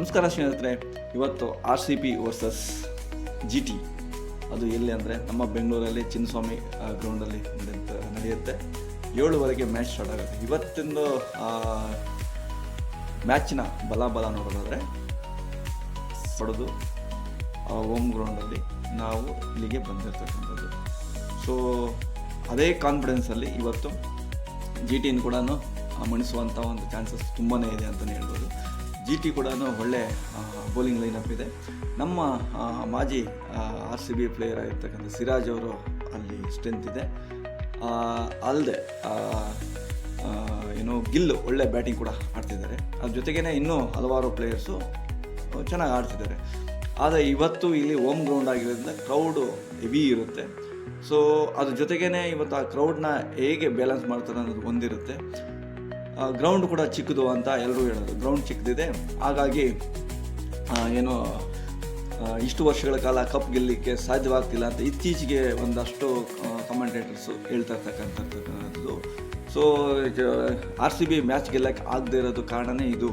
ನಮಸ್ಕಾರ ಸ್ನೇಹಿತರೆ. ಇವತ್ತು RCB ವರ್ಸಸ್ GT. ಅದು ಎಲ್ಲಿ ಅಂದರೆ ನಮ್ಮ ಬೆಂಗಳೂರಲ್ಲಿ ಚಿನ್ನಸ್ವಾಮಿ ಗ್ರೌಂಡಲ್ಲಿ ನಡೆಯುತ್ತೆ. 7:00 ಮ್ಯಾಚ್ ಸ್ಟಾರ್ಟ್ ಆಗುತ್ತೆ. ಇವತ್ತಿಂದು ಮ್ಯಾಚಿನ ಬಲ ನೋಡೋದಾದರೆ ಹೊಡೆದು ಹೋಮ್ ಗ್ರೌಂಡಲ್ಲಿ ನಾವು ಇಲ್ಲಿಗೆ ಬಂದಿರ್ತಕ್ಕಂಥದ್ದು. ಸೊ ಅದೇ ಕಾನ್ಫಿಡೆನ್ಸಲ್ಲಿ ಇವತ್ತು GTನ ಕೂಡ ಮಣಿಸುವಂಥ ಒಂದು ಚಾನ್ಸಸ್ ತುಂಬಾ ಇದೆ ಅಂತಲೇ ಹೇಳ್ಬೋದು. GT ಕೂಡ ಒಳ್ಳೆ ಬೌಲಿಂಗ್ ಲೈನಪ್ ಇದೆ. ನಮ್ಮ ಮಾಜಿ RCB ಪ್ಲೇಯರ್ ಆಗಿರ್ತಕ್ಕಂಥ ಸಿರಾಜ್ ಅವರು ಅಲ್ಲಿ ಸ್ಟ್ರೆಂತ್ ಇದೆ. ಅಲ್ಲದೆ ಗಿಲ್ ಒಳ್ಳೆ ಬ್ಯಾಟಿಂಗ್ ಕೂಡ ಆಡ್ತಿದ್ದಾರೆ. ಅದ್ರ ಜೊತೆಗೇ ಇನ್ನೂ ಹಲವಾರು ಪ್ಲೇಯರ್ಸು ಚೆನ್ನಾಗಿ ಆಡ್ತಿದ್ದಾರೆ. ಆದರೆ ಇವತ್ತು ಇಲ್ಲಿ ಹೋಮ್ ಗ್ರೌಂಡ್ ಆಗಿರೋದ್ರಿಂದ ಕ್ರೌಡು ಹೆವಿ ಇರುತ್ತೆ. ಸೊ ಅದ್ರ ಜೊತೆಗೇ ಇವತ್ತು ಆ ಕ್ರೌಡ್ನ ಹೇಗೆ ಬ್ಯಾಲೆನ್ಸ್ ಮಾಡ್ತಾರೆ ಅನ್ನೋದು ಒಂದಿರುತ್ತೆ. ಗ್ರೌಂಡ್ ಕೂಡ ಚಿಕ್ಕದು ಅಂತ ಎಲ್ಲರೂ ಹೇಳೋದು. ಗ್ರೌಂಡ್ ಚಿಕ್ಕದಿದೆ, ಹಾಗಾಗಿ ಇಷ್ಟು ವರ್ಷಗಳ ಕಾಲ ಕಪ್ ಗೆಲ್ಲಲಿಕ್ಕೆ ಸಾಧ್ಯವಾಗ್ತಿಲ್ಲ ಅಂತ ಇತ್ತೀಚೆಗೆ ಒಂದಷ್ಟು ಕಮೆಂಟೇಟರ್ಸು ಹೇಳ್ತಾ ಇರ್ತಕ್ಕಂಥದ್ದು. ಸೊ RCB ಮ್ಯಾಚ್ ಗೆಲ್ಲಕ್ಕೆ ಆಗದೆ ಇರೋದು ಕಾರಣನೇ ಇದು.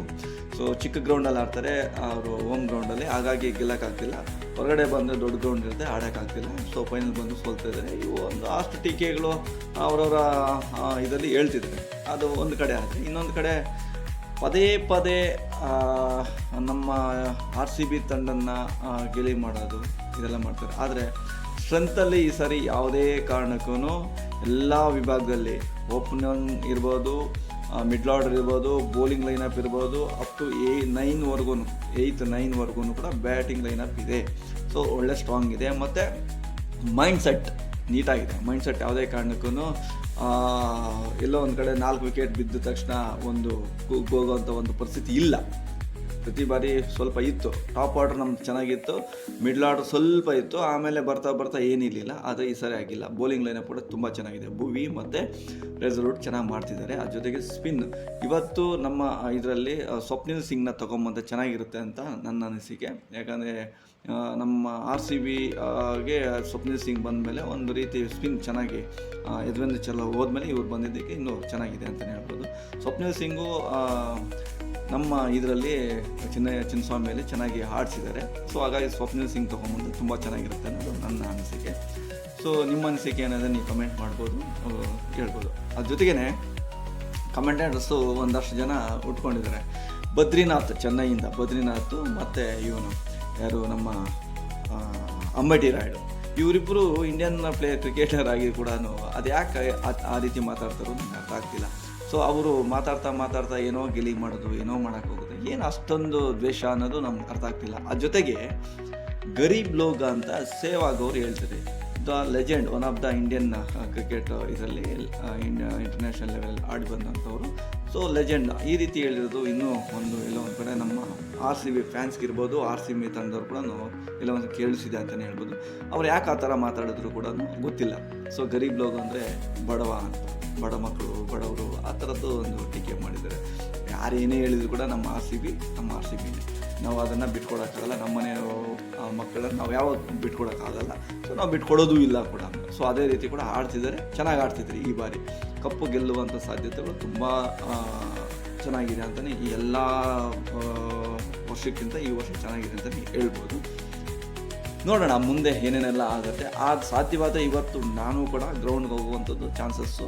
ಸೊ ಚಿಕ್ಕ ಗ್ರೌಂಡಲ್ಲಿ ಆಡ್ತಾರೆ ಅವರು ಹೋಮ್ ಗ್ರೌಂಡಲ್ಲಿ, ಹಾಗಾಗಿ ಗೆಲ್ಲಕ್ಕಾಗ್ತಿಲ್ಲ. ಹೊರಗಡೆ ಬಂದರೆ ದೊಡ್ಡ ಗ್ರೌಂಡ್ ಇರುತ್ತೆ, ಆಡೋಕ್ಕಾಗ್ತಿಲ್ಲ. ಸೊ ಫೈನಲ್ ಬಂದು ಸೋಲ್ತಾ ಇದ್ದಾರೆ. ಇವು ಒಂದು ಅಷ್ಟು ಟೀಕೆಗಳು ಅವರವರ ಇದರಲ್ಲಿ ಹೇಳ್ತಿದ್ದಾರೆ. ಅದು ಒಂದು ಕಡೆ ಆದರೆ, ಇನ್ನೊಂದು ಕಡೆ ಪದೇ ನಮ್ಮ RCB ತಂಡನ್ನು ಗೆಲಿ ಮಾಡೋದು ಇದೆಲ್ಲ ಮಾಡ್ತಾರೆ. ಆದರೆ ಸ್ಟ್ರೆಂತಲ್ಲಿ ಈ ಸಾರಿ ಯಾವುದೇ ಕಾರಣಕ್ಕೂ ಎಲ್ಲ ವಿಭಾಗದಲ್ಲಿ ಓಪನಿಂಗ್ ಇರ್ಬೋದು, ಮಿಡ್ಲ್ ಆರ್ಡರ್ ಇರ್ಬೋದು, ಬೌಲಿಂಗ್ ಲೈನಪ್ ಇರ್ಬೋದು, ಅಪ್ ಟು 9ವರೆಗೂ ಕೂಡ ಬ್ಯಾಟಿಂಗ್ ಲೈನಪ್ ಇದೆ. ಸೊ ಒಳ್ಳೆ ಸ್ಟ್ರಾಂಗ್ ಇದೆ. ಮತ್ತು ಮೈಂಡ್ ಸೆಟ್ ನೀಟಾಗಿದೆ. ಮೈಂಡ್ ಸೆಟ್ ಯಾವುದೇ ಕಾರಣಕ್ಕೂ ಎಲ್ಲೋ ಒಂದು ಕಡೆ 4 ವಿಕೆಟ್ ಬಿದ್ದ ತಕ್ಷಣ ಒಂದು ಹೋಗೋವಂಥ ಒಂದು ಪರಿಸ್ಥಿತಿ ಇಲ್ಲ. ಪ್ರತಿ ಬಾರಿ ಸ್ವಲ್ಪ ಇತ್ತು. ಟಾಪ್ ಆರ್ಡರ್ ನಮ್ದು ಚೆನ್ನಾಗಿತ್ತು, ಮಿಡ್ಲ್ ಆರ್ಡರ್ ಸ್ವಲ್ಪ ಇತ್ತು, ಆಮೇಲೆ ಬರ್ತಾ ಏನಿರಲಿಲ್ಲ. ಆದರೆ ಈ ಸಾರಿ ಆಗಿಲ್ಲ. ಬೌಲಿಂಗ್ ಲೈನಪ್ ಕೂಡ ತುಂಬ ಚೆನ್ನಾಗಿದೆ. ಭುವಿ ಮತ್ತು ರೆಸಲ್ಯೂಟ್ ಚೆನ್ನಾಗಿ ಮಾಡ್ತಿದ್ದಾರೆ. ಅದ್ರ ಜೊತೆಗೆ ಸ್ಪಿನ್ ಇವತ್ತು ನಮ್ಮ ಇದರಲ್ಲಿ ಸ್ವಪ್ನಿಲ್ ಸಿಂಗ್ನ ತೊಗೊಂಬಂದರೆ ಚೆನ್ನಾಗಿರುತ್ತೆ ಅಂತ ನನ್ನ ಅನಿಸಿಕೆ. ಯಾಕಂದರೆ ನಮ್ಮ RCBಗೆ ಸ್ವಪ್ನಿಲ್ ಸಿಂಗ್ ಬಂದಮೇಲೆ ಒಂದು ರೀತಿ ಸ್ಪಿನ್ ಚೆನ್ನಾಗಿ ಯದುವೇಂದ್ರ ಚಹಲ್ ಹೋದ್ಮೇಲೆ ಇವ್ರು ಬಂದಿದ್ದಕ್ಕೆ ಇನ್ನೂ ಚೆನ್ನಾಗಿದೆ ಅಂತಲೇ ಹೇಳ್ಬೋದು. ಸ್ವಪ್ನಿಲ್ ಸಿಂಗು ನಮ್ಮ ಇದರಲ್ಲಿ ಚಿನ್ನಸ್ವಾಮಿಯಲ್ಲಿ ಚೆನ್ನಾಗಿ ಆಡಿಸಿದ್ದಾರೆ. ಸೊ ಹಾಗಾಗಿ ಸ್ವಪ್ನಿಲ್ ಸಿಂಗ್ ತೊಗೊಂಬಂದು ತುಂಬ ಚೆನ್ನಾಗಿರುತ್ತೆ ಅನ್ನೋದು ನನ್ನ ಅನಿಸಿಕೆ. ಸೊ ನಿಮ್ಮ ಅನಿಸಿಕೆ ಏನಾದರೆ ನೀವು ಕಮೆಂಟ್ ಮಾಡ್ಬೋದು, ಹೇಳ್ಬೋದು. ಅದ್ರ ಜೊತೆಗೇ ಕಮೆಂಟೇಟರ್ಸು ಒಂದಷ್ಟು ಜನ ಉಟ್ಕೊಂಡಿದ್ದಾರೆ. ಬದ್ರಿನಾಥ್ ಚೆನ್ನೈಯಿಂದ, ಬದ್ರಿನಾಥ್ ಮತ್ತು ಇವನು ಯಾರು ನಮ್ಮ ಅಂಬಟಿ ರಾಯುಡು, ಇವರಿಬ್ಬರು ಇಂಡಿಯನ್ ಕ್ರಿಕೆಟರ್ ಆಗಿ ಕೂಡ ಅದು ಯಾಕೆ ಆ ರೀತಿ ಮಾತಾಡ್ತಾರೋ ನನಗೆ ಅರ್ಥ ಆಗ್ತಿಲ್ಲ. ಸೊ ಅವರು ಮಾತಾಡ್ತಾ ಏನೋ ಗೆಲಿ ಮಾಡೋದು, ಏನೋ ಮಾಡೋಕ್ಕೆ ಹೋಗೋದು, ಏನು ಅಷ್ಟೊಂದು ದ್ವೇಷ ಅನ್ನೋದು ನಮ್ಗೆ ಅರ್ಥ ಆಗ್ತಿಲ್ಲ. ಅದ್ರ ಜೊತೆಗೆ ಗರೀಬ್ ಲೋಗ ಅಂತ ಸೇವಾಗ್ ಅವರು ಹೇಳ್ತಾರೆ, the legend, one of the Indian cricket ಇದರಲ್ಲಿ ಇಂಟರ್ನ್ಯಾಷನಲ್ ಲೆವೆಲ್ ಆಡಿ ಬಂದಂಥವ್ರು. ಸೊ ಲೆಜೆಂಡ್ ಈ ರೀತಿ ಹೇಳಿರೋದು ಇನ್ನೂ ಎಲ್ಲೋ ಒಂದು ಕಡೆ ನಮ್ಮ RCB ಫ್ಯಾನ್ಸ್ಗಿರ್ಬೋದು, RCB ತಂಡದವ್ರು ಕೂಡ ಎಲ್ಲೋ ಒಂದು ಕೇಳಿಸಿದೆ ಅಂತಲೇ ಹೇಳ್ಬೋದು. ಅವ್ರು ಯಾಕೆ ಆ ಥರ ಮಾತಾಡಿದ್ರು ಕೂಡ ಗೊತ್ತಿಲ್ಲ. ಸೊ ಗರೀಬ್ ಲೋಗ ಅಂದರೆ ಬಡವ ಅಂತ, ಬಡ ಮಕ್ಕಳು, ಬಡವರು, ಆ ಥರದ್ದು ಒಂದು ಟೀಕೆ ಮಾಡಿದ್ದಾರೆ. ಯಾರು ಏನೇ ಹೇಳಿದ್ರು ಕೂಡ ನಮ್ಮ RCBನೇ. ನಾವು ಅದನ್ನು ಬಿಟ್ಕೊಡೋಕ್ಕಾಗಲ್ಲ. ನಮ್ಮನೆ ಮಕ್ಕಳನ್ನು ನಾವು ಯಾವಾಗ ಬಿಟ್ಕೊಡೋಕ್ಕಾಗಲ್ಲ. ಸೊ ನಾವು ಬಿಟ್ಕೊಡೋದು ಇಲ್ಲ ಕೂಡ. ಸೊ ಅದೇ ರೀತಿ ಕೂಡ ಆಡ್ತಿದ್ದಾರೆ, ಚೆನ್ನಾಗಿ ಆಡ್ತಿದ್ದಾರೆ. ಈ ಬಾರಿ ಕಪ್ಪು ಗೆಲ್ಲುವಂಥ ಸಾಧ್ಯತೆಗಳು ತುಂಬ ಚೆನ್ನಾಗಿದೆ ಅಂತಲೇ, ಈ ಎಲ್ಲ ವರ್ಷಕ್ಕಿಂತ ಈ ವರ್ಷ ಚೆನ್ನಾಗಿದೆ ಅಂತಲೇ ಹೇಳ್ಬೋದು. ನೋಡೋಣ ಮುಂದೆ ಏನೇನೆಲ್ಲ ಆಗುತ್ತೆ. ಸಾಧ್ಯವಾದ ಇವತ್ತು ನಾನು ಕೂಡ ಗ್ರೌಂಡ್ಗೆ ಹೋಗುವಂಥದ್ದು ಚಾನ್ಸಸ್ಸು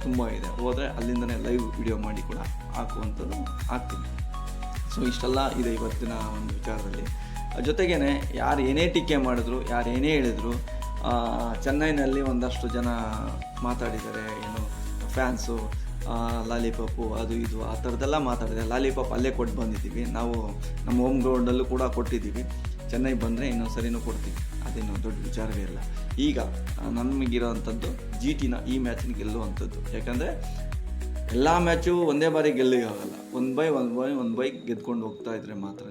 ತುಂಬ ಇದೆ. ಹೋದರೆ ಅಲ್ಲಿಂದನೇ ಲೈವ್ ವಿಡಿಯೋ ಮಾಡಿ ಕೂಡ ಹಾಕ್ತೀನಿ. ಸೊ ಇಷ್ಟೆಲ್ಲ ಇದೆ ಇವತ್ತಿನ ಒಂದು ವಿಚಾರದಲ್ಲಿ. ಜೊತೆಗೇ ಯಾರು ಏನೇ ಟೀಕೆ ಮಾಡಿದ್ರು, ಯಾರು ಏನೇ ಹೇಳಿದ್ರು, ಚೆನ್ನೈನಲ್ಲಿ ಒಂದಷ್ಟು ಜನ ಮಾತಾಡಿದ್ದಾರೆ. ಫ್ಯಾನ್ಸು ಲಾಲಿಪಾಪು ಅದು ಇದು ಆ ಥರದ್ದೆಲ್ಲ ಮಾತಾಡಿದೆ. ಲಾಲಿಪಾಪ್ ಅಲ್ಲೇ ಕೊಟ್ಟು ಬಂದಿದ್ದೀವಿ ನಾವು, ನಮ್ಮ ಹೋಮ್ ಗ್ರೌಂಡಲ್ಲೂ ಕೂಡ ಕೊಟ್ಟಿದ್ದೀವಿ. ಚೆನ್ನೈ ಬಂದರೆ ಇನ್ನೊಂದು ಸರಿನೂ ಕೊಡ್ತೀವಿ, ಅದೇನು ದೊಡ್ಡ ವಿಚಾರವೇ ಇಲ್ಲ. ಈಗ ನಮಗಿರೋವಂಥದ್ದು GTನ ಈ ಮ್ಯಾಚಿನ ಗೆಲ್ಲುವಂಥದ್ದು. ಯಾಕಂದರೆ ಎಲ್ಲ ಮ್ಯಾಚು ಒಂದೇ ಬಾರಿ ಗೆಲ್ಲಿಗಾಗಲ್ಲ. ಒಂದು ಬೈ ಗೆದ್ಕೊಂಡು ಹೋಗ್ತಾ ಇದ್ರೆ ಮಾತ್ರ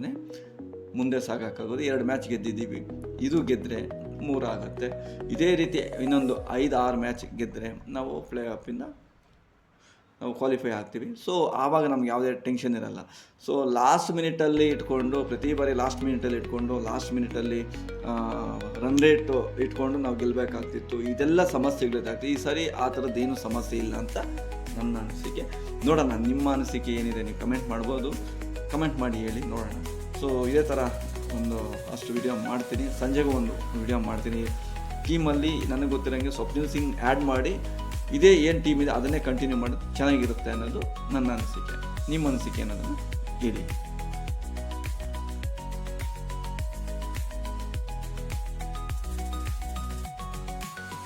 ಮುಂದೆ ಸಾಗೋಕ್ಕಾಗೋದು. 2 ಮ್ಯಾಚ್ ಗೆದ್ದಿದ್ದೀವಿ, ಇದು ಗೆದ್ದರೆ 3 ಆಗುತ್ತೆ. ಇದೇ ರೀತಿ ಇನ್ನೊಂದು 5-6 ಮ್ಯಾಚ್ ಗೆದ್ದರೆ ನಾವು ಪ್ಲೇ ಆಫಿಂದ ನಾವು ಕ್ವಾಲಿಫೈ ಆಗ್ತೀವಿ. ಸೊ ಆವಾಗ ನಮ್ಗೆ ಯಾವುದೇ ಟೆನ್ಷನ್ ಇರಲ್ಲ. ಸೊ ಲಾಸ್ಟ್ ಮಿನಿಟಲ್ಲಿ ಇಟ್ಕೊಂಡು, ಪ್ರತಿ ಬಾರಿ ಲಾಸ್ಟ್ ಮಿನಿಟಲ್ಲಿ ರನ್ ರೇಟು ಇಟ್ಕೊಂಡು ನಾವು ಗೆಲ್ಲಬೇಕಾಗ್ತಿತ್ತು. ಇದೆಲ್ಲ ಸಮಸ್ಯೆಗಳಿದ್ದಾಗ್ತದೆ. ಈ ಸಾರಿ ಆ ಥರದ್ದೇನು ಸಮಸ್ಯೆ ಇಲ್ಲ ಅಂತ ನನ್ನ ಅನಿಸಿಕೆ. ನೋಡೋಣ ನಿಮ್ಮ ಅನಿಸಿಕೆ ಏನಿದೆ, ನೀವು ಕಮೆಂಟ್ ಮಾಡ್ಬೋದು. ಕಮೆಂಟ್ ಮಾಡಿ ಹೇಳಿ, ನೋಡೋಣ. ಸೊ ಇದೇ ಥರ ಒಂದು ಅಷ್ಟು ವಿಡಿಯೋ ಮಾಡ್ತೀನಿ, ಸಂಜೆಗೂ ಒಂದು ವಿಡಿಯೋ ಮಾಡ್ತೀನಿ. ಟೀಮಲ್ಲಿ ನನಗೆ ಗೊತ್ತಿರೋಂಗೆ ಸ್ವಪ್ನಿಲ್ ಸಿಂಗ್ ಆ್ಯಡ್ ಮಾಡಿ ಇದೇ ಏನು ಟೀಮ್ ಇದೆ ಅದನ್ನೇ ಕಂಟಿನ್ಯೂ ಮಾಡೋದು ಚೆನ್ನಾಗಿರುತ್ತೆ ಅನ್ನೋದು ನನ್ನ ಅನಿಸಿಕೆ. ನಿಮ್ಮ ಅನಿಸಿಕೆ ಅನ್ನೋದನ್ನು ಹೇಳಿ.